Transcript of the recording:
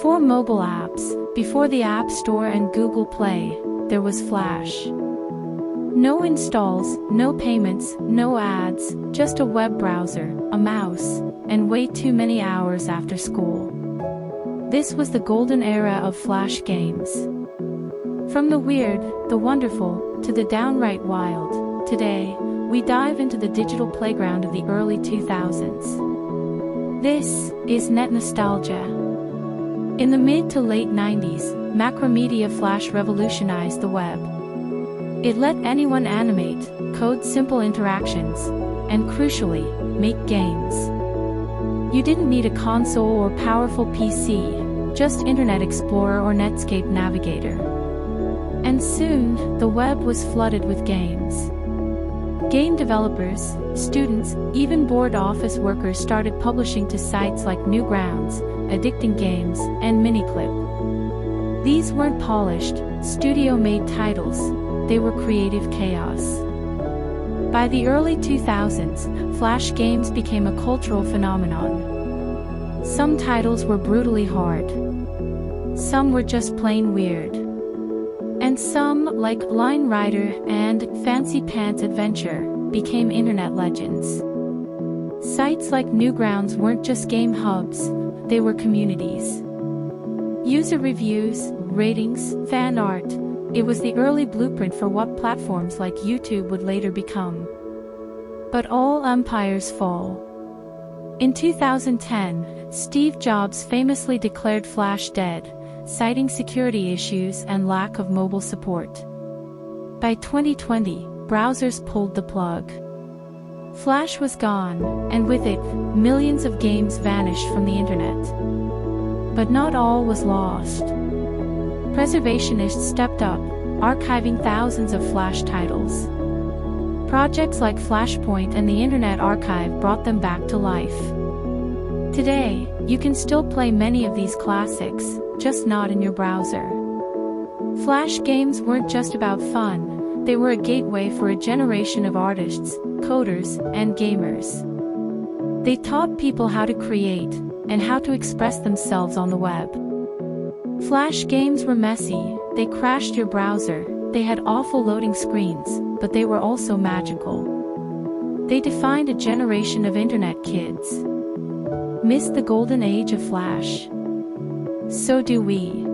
Before mobile apps, before the App Store and Google Play, there was Flash. No installs, no payments, no ads, just a web browser, a mouse, and way too many hours after school. This was the golden era of Flash games. From the weird, the wonderful, to the downright wild, today, we dive into the digital playground of the early 2000s. This is NetNostalgia. In the mid to late 90s, Macromedia Flash revolutionized the web. It let anyone animate, code simple interactions, and crucially, make games. You didn't need a console or powerful PC, just Internet Explorer or Netscape Navigator. And soon, the web was flooded with games. Game developers, students, even bored office workers started publishing to sites like Newgrounds, AddictingGames, and Miniclip. These weren't polished, studio-made titles, they were creative chaos. By the early 2000s, Flash games became a cultural phenomenon. Some titles were brutally hard. Some were just plain weird. And some, like Line Rider and Fancy Pants Adventure, became internet legends. Sites like Newgrounds weren't just game hubs, they were communities. User reviews, ratings, fan art, it was the early blueprint for what platforms like YouTube would later become. But all empires fall. In 2010, Steve Jobs famously declared Flash dead, citing security issues and lack of mobile support. By 2020, browsers pulled the plug. Flash was gone, and with it, millions of games vanished from the internet. But not all was lost. Preservationists stepped up, archiving thousands of Flash titles. Projects like Flashpoint and the Internet Archive brought them back to life. Today, you can still play many of these classics, just not in your browser. Flash games weren't just about fun, they were a gateway for a generation of artists, coders, and gamers. They taught people how to create, and how to express themselves on the web. Flash games were messy, they crashed your browser, they had awful loading screens, but they were also magical. They defined a generation of internet kids. Miss the golden age of Flash? So do we.